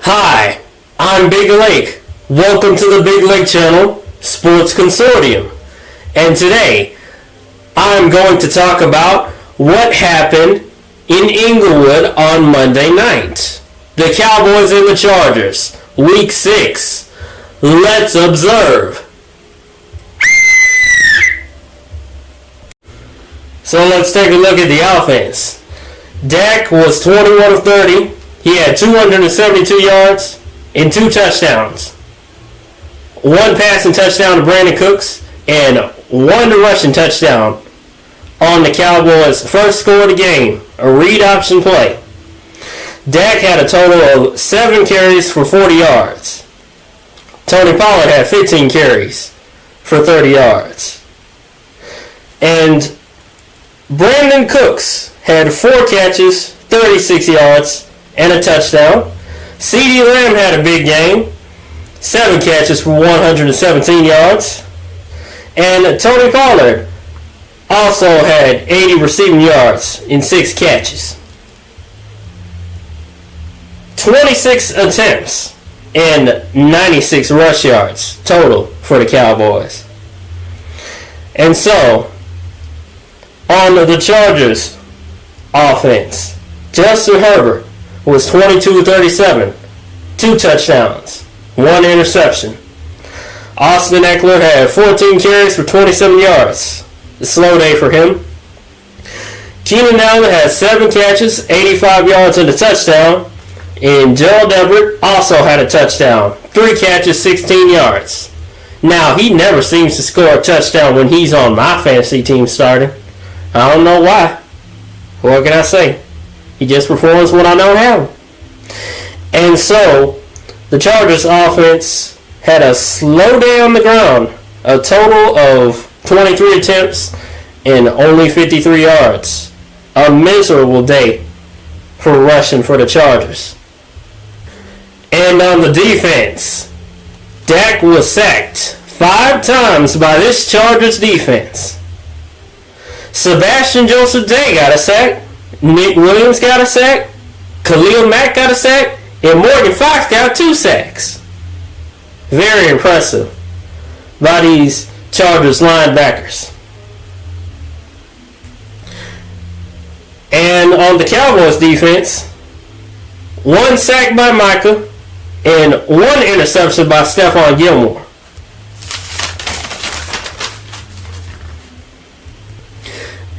Hi, I'm Big Lake. Welcome to the Big Lake channel, Sports Consortium. And today, I'm going to talk about what happened in Inglewood on Monday night. The Cowboys and the Chargers, Week 6. Let's observe. So let's take a look at the offense. Dak was 21 of 30. He had 272 yards and 2 touchdowns. 1 passing touchdown to Brandon Cooks and 1 rushing touchdown on the Cowboys' first score of the game, a read option play. Dak had a total of 7 carries for 40 yards. Tony Pollard had 15 carries for 30 yards. And Brandon Cooks had 4 catches, 36 yards, and a touchdown. CeeDee Lamb had a big game, 7 catches for 117 yards. And Tony Pollard also had 80 receiving yards in 6 catches. 26 attempts and 96 rush yards total for the Cowboys. And so, on the Chargers offense, Justin Herbert was 22 of 37, 2 touchdowns, 1 interception. Austin Eckler had 14 carries for 27 yards. A slow day for him. Keenan Allen had 7 catches, 85 yards and a touchdown. And Gerald Everett also had a touchdown, 3 catches, 16 yards. Now, he never seems to score a touchdown when he's on my fantasy team starting. I don't know why. What can I say? He just performs when I don't have him. And so, the Chargers offense had a slow day on the ground. A total of 23 attempts and only 53 yards. A miserable day for rushing for the Chargers. And on the defense, Dak was sacked 5 times by this Chargers defense. Sebastian Joseph-Day got a sack. Nick Williams got a sack. Khalil Mack got a sack. And Morgan Fox got 2 sacks. Very impressive by these Chargers linebackers. And on the Cowboys defense, 1 sack by Micah and 1 interception by Stephon Gilmore.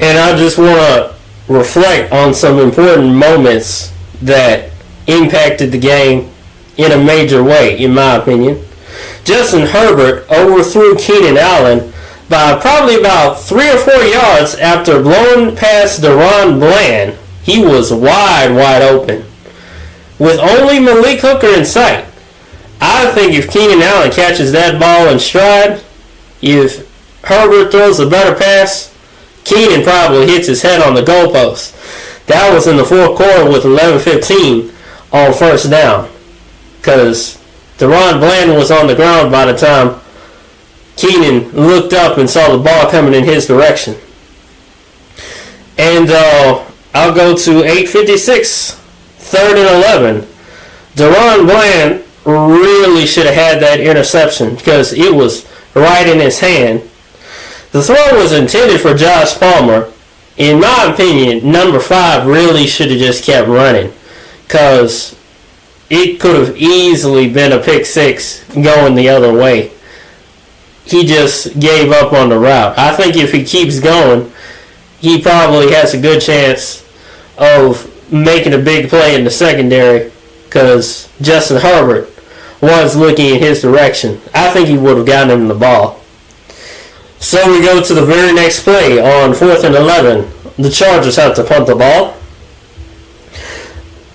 And I just want to reflect on some important moments that impacted the game in a major way, in my opinion. Justin Herbert overthrew Keenan Allen by probably about 3 or 4 yards after blowing past Deron Bland. He was wide open, with only Malik Hooker in sight. I think if Keenan Allen catches that ball in stride, if Herbert throws a better pass, Keenan probably hits his head on the goalpost. That was in the 4th quarter with 11:15 on first down, because Deron Bland was on the ground by the time Keenan looked up and saw the ball coming in his direction. And I'll go to 8:56, 3rd and 11. Deron Bland really should have had that interception because it was right in his hand. The throw was intended for Josh Palmer. In my opinion, number 5 really should have just kept running, because it could have easily been a pick 6 going the other way. He just gave up on the route. I think if he keeps going, he probably has a good chance of making a big play in the secondary, because Justin Herbert was looking in his direction. I think he would have gotten him the ball. So we go to the very next play on 4th and 11. The Chargers have to punt the ball.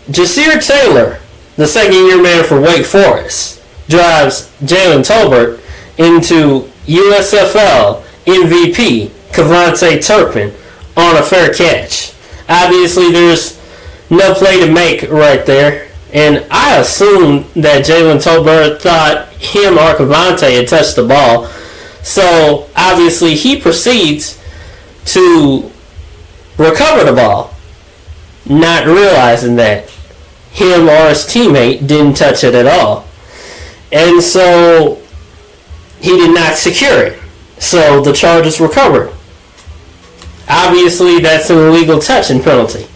Jasir Taylor, the second-year man for Wake Forest, drives Jalen Tolbert into USFL MVP Kevontae Turpin on a fair catch. Obviously, there's no play to make right there, and I assumed that Jalen Tolbert thought him or Kevontae had touched the ball. So, obviously, he proceeds to recover the ball, not realizing that. him or his teammate didn't touch it at all. And so he did not secure it. So the Chargers recovered. Obviously, that's an illegal touching penalty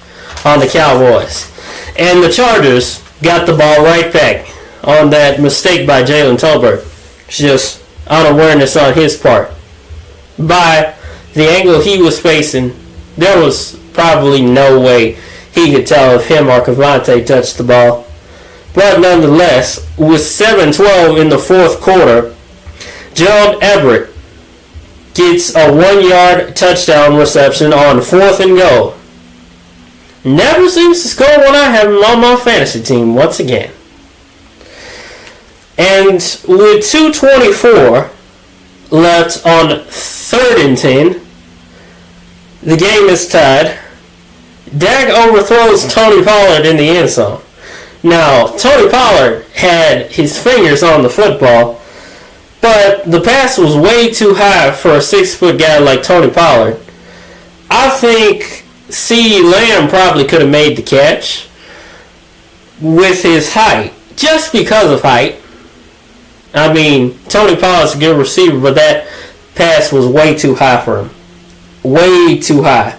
on the Cowboys. And the Chargers got the ball right back on that mistake by Jalen Tolbert. Just unawareness on his part. By the angle he was facing, there was probably no way he could tell if him or Cavante touched the ball. But nonetheless, with 7:12 in the fourth quarter, Gerald Everett gets a 1-yard touchdown reception on 4th and goal. Never seems to score when I have him on my fantasy team once again. And with 2:24 left on 3rd and 10, the game is tied. Dak overthrows Tony Pollard in the end zone. Now, Tony Pollard had his fingers on the football, but the pass was way too high for a 6-foot guy like Tony Pollard. I think CeeDee Lamb probably could have made the catch with his height, just because of height. I mean, Tony Pollard's a good receiver, but that pass was way too high for him. Way too high.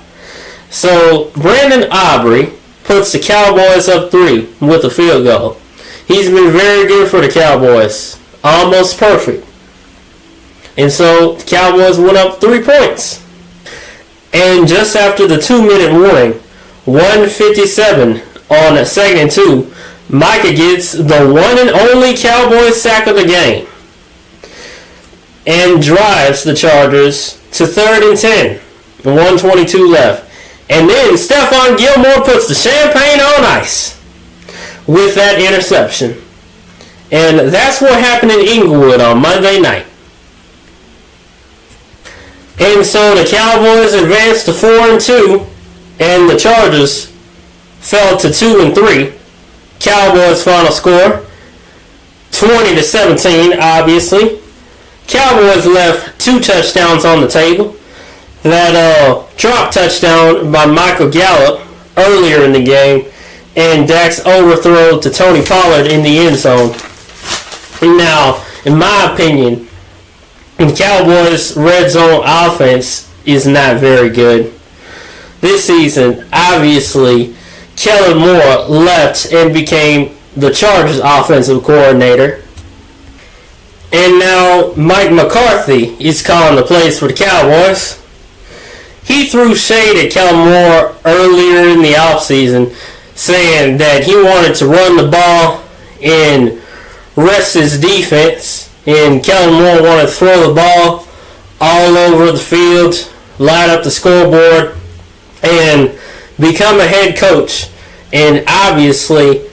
So, Brandon Aubrey puts the Cowboys up 3 with a field goal. He's been very good for the Cowboys. Almost perfect. And so, the Cowboys went up 3 points. And just after the 2-minute warning, 1:57 on 2nd and 2, Micah gets the one and only Cowboys sack of the game and drives the Chargers to 3rd and 10, 1:22 left. And then Stephon Gilmore puts the champagne on ice with that interception. And that's what happened in Inglewood on Monday night. And so the Cowboys advanced to 4-2, and the Chargers fell to 2-3. Cowboys final score 20-17, obviously. Cowboys left 2 touchdowns on the table. That drop touchdown by Michael Gallup earlier in the game, and Dak's overthrow to Tony Pollard in the end zone. Now, in my opinion, the Cowboys' red zone offense is not very good. This season, obviously, Kellen Moore left and became the Chargers' offensive coordinator. And now Mike McCarthy is calling the plays for the Cowboys. He threw shade at Kellen Moore earlier in the offseason, saying that he wanted to run the ball and rest his defense. And Kellen Moore wanted to throw the ball all over the field, light up the scoreboard, and become a head coach. And obviously,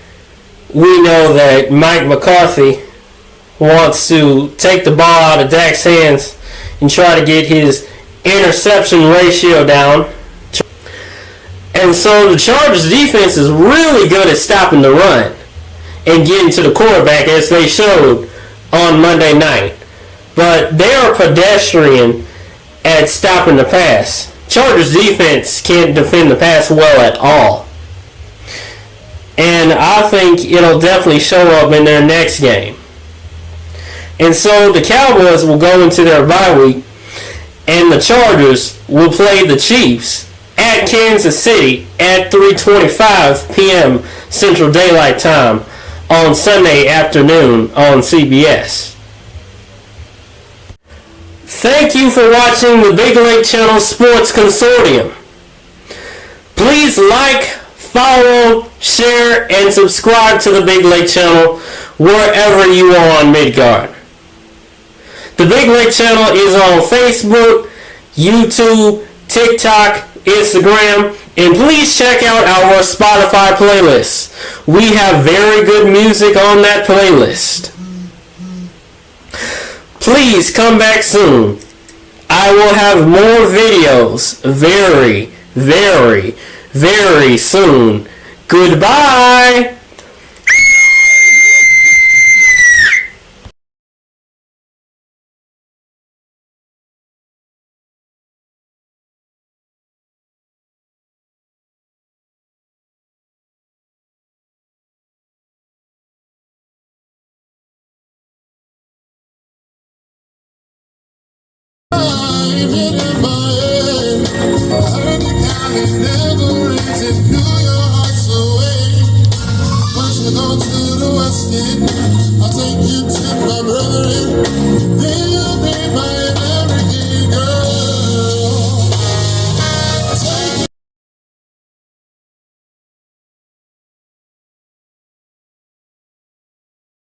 we know that Mike McCarthy wants to take the ball out of Dak's hands and try to get his interception ratio down. And so the Chargers defense is really good at stopping the run and getting to the quarterback, as they showed on Monday night. But they are pedestrian at stopping the pass. Chargers defense can't defend the pass well at all. And I think it'll definitely show up in their next game. And so the Cowboys will go into their bye week, and the Chargers will play the Chiefs at Kansas City at 3:25 p.m. Central Daylight Time on Sunday afternoon on CBS. Thank you for watching the Big Lake Channel Sports Consortium. Please like, follow, share, and subscribe to the Big Lake Channel wherever you are on Midgard. The Big Lake Channel is on Facebook, YouTube, TikTok, Instagram, and please check out our Spotify playlist. We have very good music on that playlist. Please come back soon. I will have more videos very, very, very soon. Goodbye!